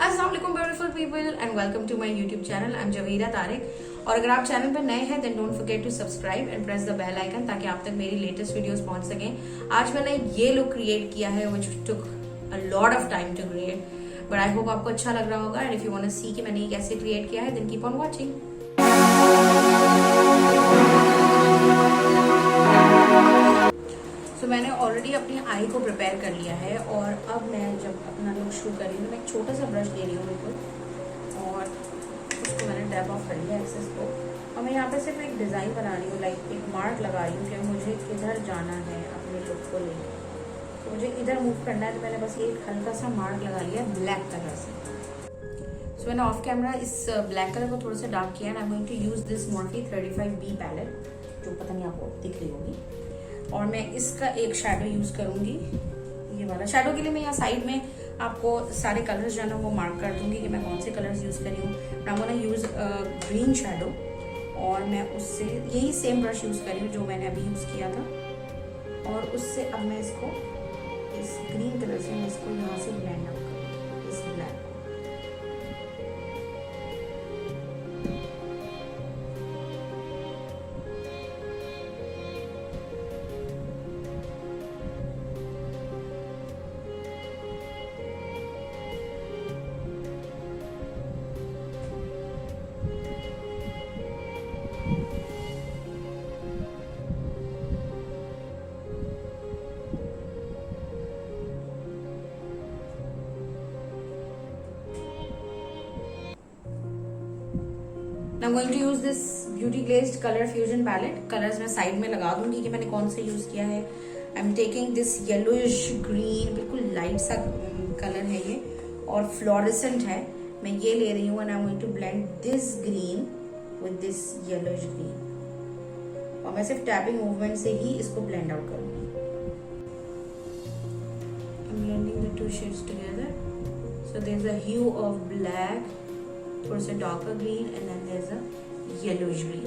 अस्सलाम वालेकुम beautiful people and welcome to my YouTube channel. I am Javeria Tariq. और अगर आप चैनल पर नए हैं then don't forget to subscribe and press the bell icon ताकि आप तक मेरी लेटेस्ट वीडियोस पहुंच सकें। आज मैंने ये लुक क्रिएट किया है which took a lot of time to create, but I hope आपको अच्छा लग रहा होगा। And if you want to see कि मैंने ये कैसे क्रिएट किया है देन कीप ऑन वॉचिंग। तो मैंने ऑलरेडी अपनी आई को प्रिपेयर कर लिया है और अब मैं जब अपना लुक शुरू कर रही हूँ तो मैं एक छोटा सा ब्रश ले रही हूँ बिल्कुल और उसको मैंने डैप ऑफ कर लिया एक्सेस को। और मैं यहाँ पे सिर्फ एक डिज़ाइन बना रही हूँ, लाइक एक मार्क लगा रही हूँ कि मुझे किधर जाना है अपने लुक को लेकर। तो मुझे इधर मूव करना है तो मैंने बस एक हल्का सा मार्क लगा लिया ब्लैक कलर से। सो मैंने ऑफ कैमरा इस ब्लैक कलर को थोड़ा सा डार्क किया and I am going to use this Morphe 35B palette, जो पता नहीं आपको दिख रही होगी। और मैं इसका एक शेडो यूज़ करूँगी, ये वाला शेडो के लिए मैं यहाँ साइड में आपको सारे कलर्स जो है ना वो मार्क कर दूँगी कि मैं कौन से कलर्स यूज़ करी हूँ। I am gonna use green shadow और मैं उससे यही सेम ब्रश यूज़ करी हूँ जो मैंने अभी यूज़ किया था। और उससे अब मैं इसको इस ग्रीन कलर से मैं इसको यहाँ से ब्लेंड आउट करूँगी इस ब्लैक को। I'm going to use this Beauty Glazed Color Fusion Palette. Colours मैं साइड में लगा दूंगी कि मैंने कौन सा यूज किया है। I am taking this yellowish green, बिल्कुल लाइट सा कलर है ये और फ्लोरेसेंट है। मैं ये ले रही हूँ and I am going to blend this green with this yellowish green. और मैं सिर्फ टैपिंग मूवमेंट से ही इसको ब्लेंड आउट करूंगी। I am blending the two shades together. So there is a hue of black, थोड़ा सा darker green and then there's a yellowish green.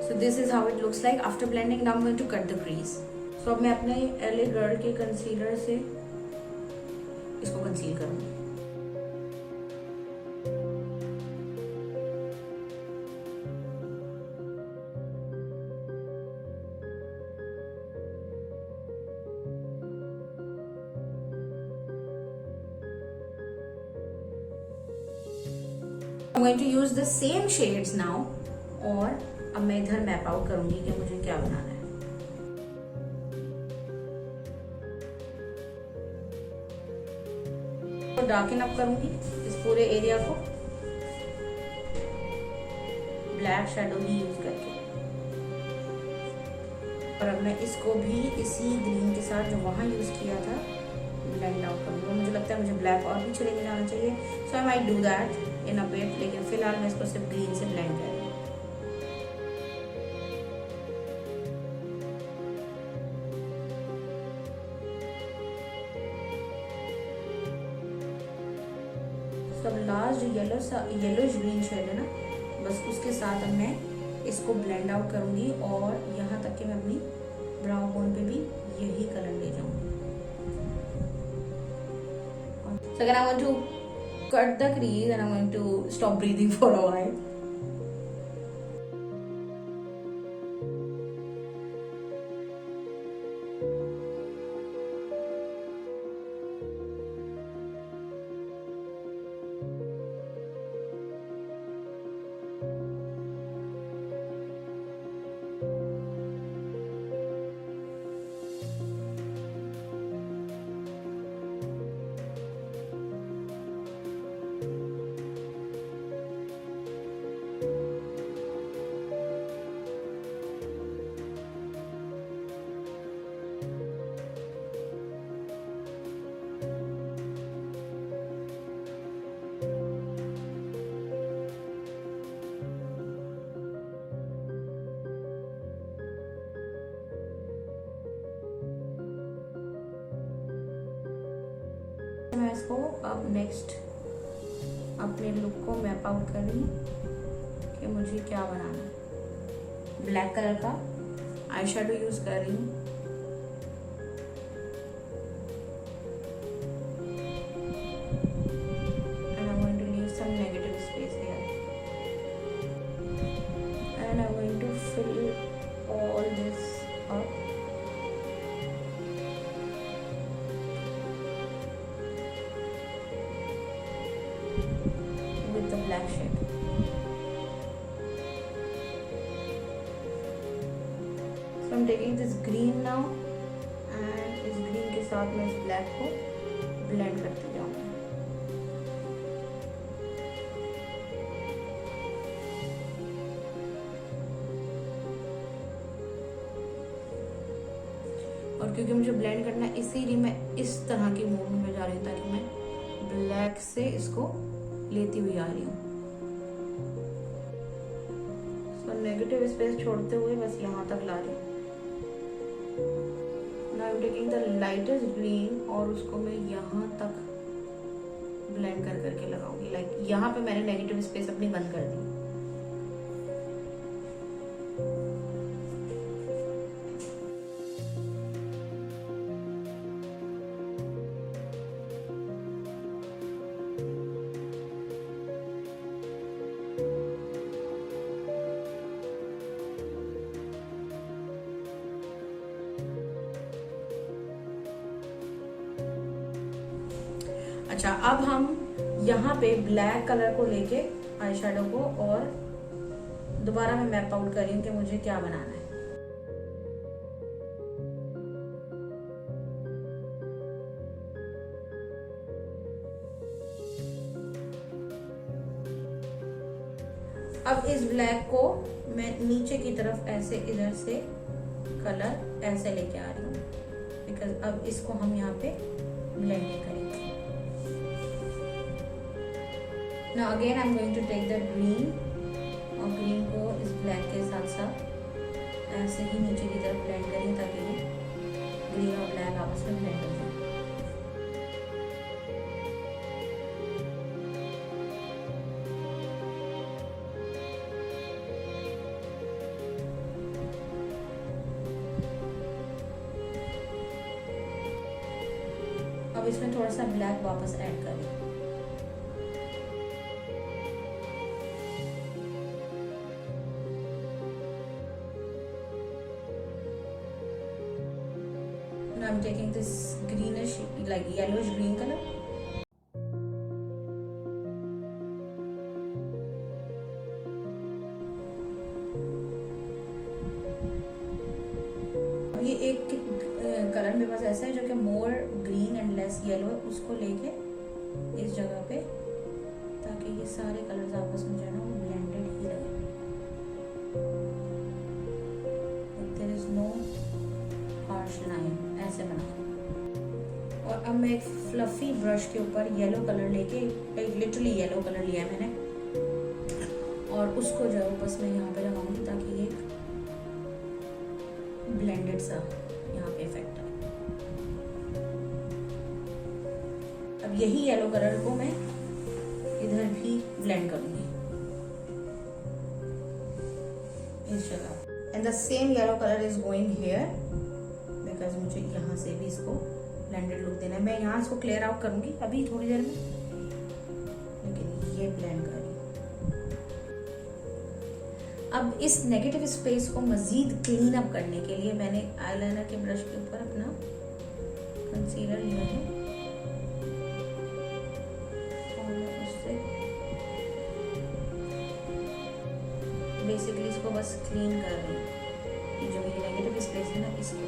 So this is how it looks like after blending. Now I'm going to cut the crease. So अब मैं अपने LA Girl के concealer से इसको conceal करूँगी। I'm going to use the same shades now और अब मैं इधर मैप आउट करूंगी कि मुझे क्या बनाना है। तो डार्कन अप करूंगी इस पूरे एरिया को ब्लैक शेडो ही यूज करके। और अब मैं इसको भी इसी ग्रीन के साथ जो वहां यूज किया था ब्लेंड आउट करूंगा। मुझे लगता है मुझे ब्लैक और भी चले जाना चाहिए, so I might do that in a bit, लेकिन फिलहाल मैं इसको सिर्फ ग्रीन से ब्लेंड कर रही हूँ। सब लास्ट जो येलोइश ग्रीन शेड है ना, बस उसके साथ अब मैं इसको ब्लेंड आउट करूंगी और यहाँ तक कि मैं अपनी ब्राउ बोन पे भी यही कलर ले जाऊंगी। So again, I'm going to cut the crease and I'm going to stop breathing for a while. मैं इसको अब नेक्स्ट अपने लुक को मैप आउट कर रही हूँ कि मुझे क्या बनाना है। ब्लैक कलर का आई शेडो यूज कर रही हूँ। Am taking this green now and इस ग्रीन के साथ मैं इस ब्लैक को ब्लेंड करती जाऊंगी। और क्योंकि मुझे ब्लेंड करना है इसीलिए मैं इस तरह की मूवमेंट में जा रही हूँ ताकि मैं ब्लैक से इसको लेती हुई आ रही हूँ। सो नेगेटिव स्पेस छोड़ते हुए बस यहाँ तक ला रही हूँ। Now I am taking the lightest green और उसको मैं यहाँ तक ब्लेंड कर करके लगाऊंगी। लाइक यहाँ पे मैंने नेगेटिव स्पेस अपनी बंद कर दी। अच्छा, अब हम यहाँ पे ब्लैक कलर को लेके आई शेडो को और दोबारा मैं मैप आउट कर रही हूँ कि मुझे क्या बनाना है। अब इस ब्लैक को मैं नीचे की तरफ ऐसे इधर से कलर ऐसे लेके आ रही हूँ बिकॉज अब इसको हम यहाँ पे ब्लेंड करेंगे। Now again I'm going to take the green और ग्रीन को इस ब्लैक के साथ साथ ऐसे ही नीचे की तरफ ब्लेंड करें ताकि ये ग्रीन और ब्लैक आपस में ब्लेंड हो जाए। अब इसमें थोड़ा सा ब्लैक वापस ऐड करें। Now I'm taking this greenish, like yellowish green color. अब ये एक कलर मेरे पास ऐसा है जो कि मोर ग्रीन एंड लेस येलो है, उसको लेके इस जगह पे ताकि ये सारे कलर्स आपस में जो है ना वो ब्लेंडेड ही रहे। There is no harsh line, ऐसे बना। और अब मैं एक फ्लफी ब्रश के ऊपर येलो कलर लेके, एक लिटरली येलो कलर लिया है मैंने और उसको जो है बस मैं यहाँ पे लगाऊंगी ताकि ये ब्लेंडेड सा यहाँ पे इफेक्ट आए। अब यही येलो कलर को मैं इधर भी ब्लेंड करूंगी इस जगह। And the same yellow colour is going here because मुझे यहाँ से भी इसको ब्लेंडेड लुक देना है। मैं यहाँ इसको क्लियर आउट करूंगी अभी थोड़ी देर में, लेकिन ये ब्लेंड कर रही हूँ। अब इस नेगेटिव स्पेस को मजीद क्लीन अप करने के लिए मैंने आईलाइनर के ब्रश के ऊपर अपना कंसीलर लिया है और मैं उससे बेसिकली इसको बस क्लीन कर रही हूँ। ये जो मेरी नेगेटिव स्पेस है ना इसको।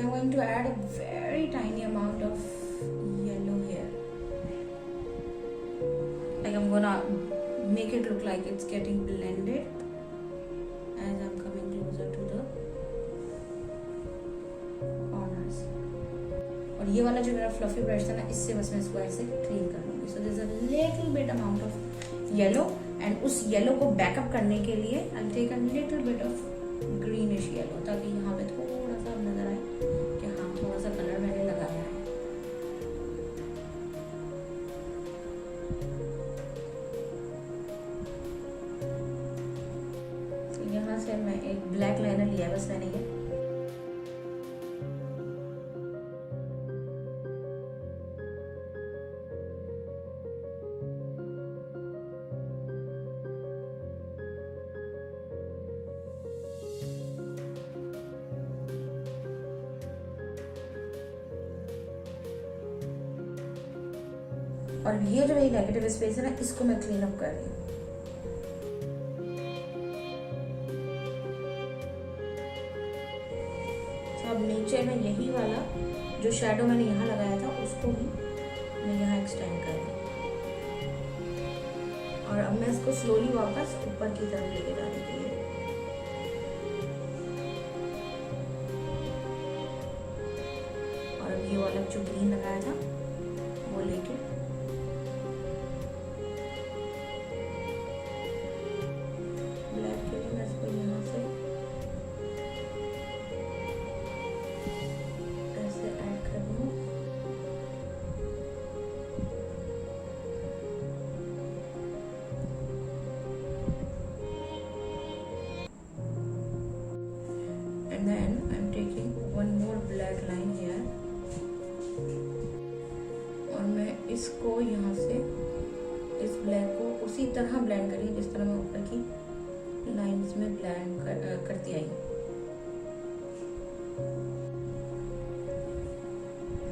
I'm going to add a very tiny amount of yellow here. Like I'm gonna make it look like it's getting blended as I'm coming closer to the corners. और ये वाला जो मेरा fluffy brush था ना, इससे बस मैं इसको ऐसे clean कर लूँगी. So there's a little bit amount of yellow and उस yellow को backup करने के लिए I'll take a little bit of greenish yellow ताकि यहाँ पे थोड़ा सा नजर आए कि हाँ थोड़ा सा कलर मैंने लगाया है। और ये जो मेरी नेगेटिव स्पेस है ना, इसको मैं क्लीन अप कर रही हूँ। तो अब नीचे में यही वाला जो शेडो मैंने यहाँ लगाया था उसको भी मैं यहाँ एक्सटेंड कर रही हूँ, और अब मैं इसको स्लोली वापस ऊपर की तरफ लेके जाने के लिए और अब ये वाला जो ग्रीन लगाया था वो लेके ब्लैक के लिए मैं इसको यहाँ से ऐसे ऐड कर दूँ। And then I'm taking one more black line here, और मैं इसको यहाँ से इस ब्लैक को उसी तरह ब्लेंड करी जिस तरह मैं ऊपर की लाइंस में ब्लेंड करती आई।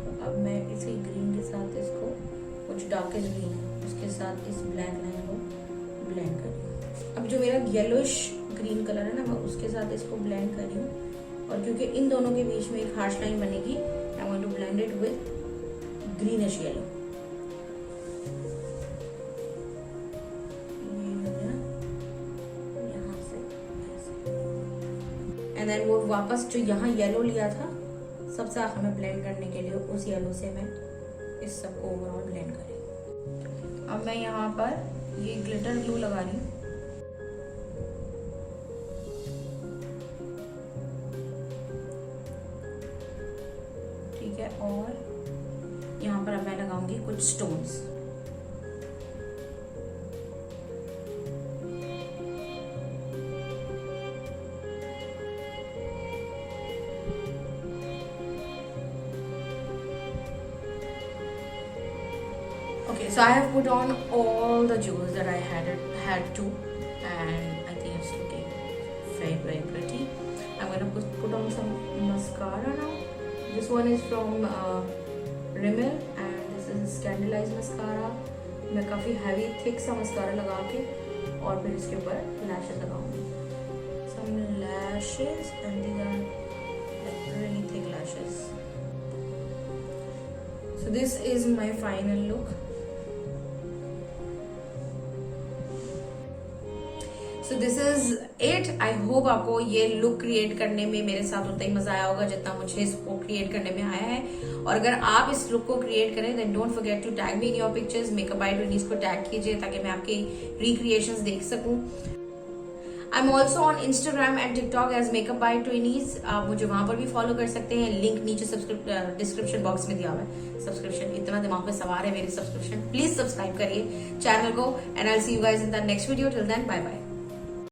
तो अब मैं इसी ग्रीन के साथ इसको कुछ डार्केस्ट ग्रीन है उसके साथ इस ब्लैक लाइन को ब्लेंड करी। अब जो मेरा येलोइश ग्रीन कलर है ना, मैं उसके साथ इसको ब्लेंड कर रही हूँ, और क्योंकि इन दोनों के बीच में एक हार्श लाइन बनेगी, I want to blend it with greenish yellow. यहाँ से एंड देन वो वापस जो यहाँ येलो लिया था सबसे आखिर में ब्लेंड करने के लिए, उस येलो से मैं इस सब को ओवरऑल ब्लेंड करी। अब मैं यहाँ पर ये ग्लिटर ग्लू लगा रही हूँ। ठीक है, और यहाँ पर अब मैं लगाऊंगी कुछ stones. Okay, so I have put on all the jewels that I had to, and I think it's looking very pretty. I'm gonna put on some mascara now. This one is from Rimmel and this is Scandalized mascara. मैं काफ़ी heavy thick सा mascara लगा के और फिर इसके ऊपर lashes लगाऊंगी। Some lashes and these are like really thick lashes. So this is my final look. So this is it. I hope आपको ये लुक क्रिएट करने में मेरे साथ उतना ही मजा आया होगा जितना मुझे इसको क्रिएट करने में आया है। और अगर आप इस लुक को क्रिएट करें then don't forget to tag me in your pictures. Makeup by Twinies को टैग कीजिए ताकि मैं आपकी रिक्रिएशंस देख सकूं। I'm also on Instagram and TikTok as Makeup by Twinnies. आप मुझे वहां पर भी फॉलो कर सकते हैं, लिंक नीचे डिस्क्रिप्शन बॉक्स में दिया हुआ है। सब्सक्रिप्शन, इतना दिमाग में सवार है मेरी सब्सक्रिप्शन, प्लीज सब्सक्राइब करिए चैनल को, and I will see you guys in the next video. Till then, bye bye.